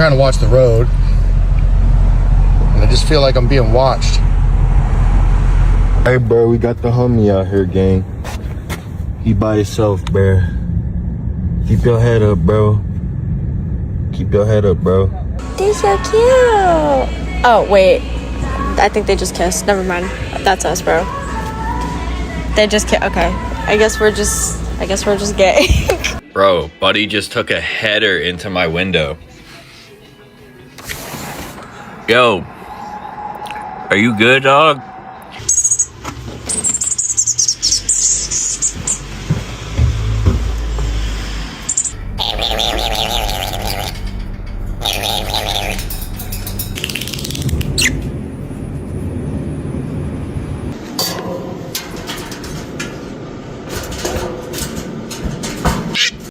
trying to watch the road. And I just feel like I'm being watched. Hey, bro, we got the homie out here, gang. He by himself, bro. Keep your head up, bro. Keep your head up, bro. They're so cute. Oh, wait. I think they just kissed. Never mind. That's us, bro. They just kissed. Okay. I guess we're just gay. Bro, buddy just took a header into my window. Yo. Are you good, dog?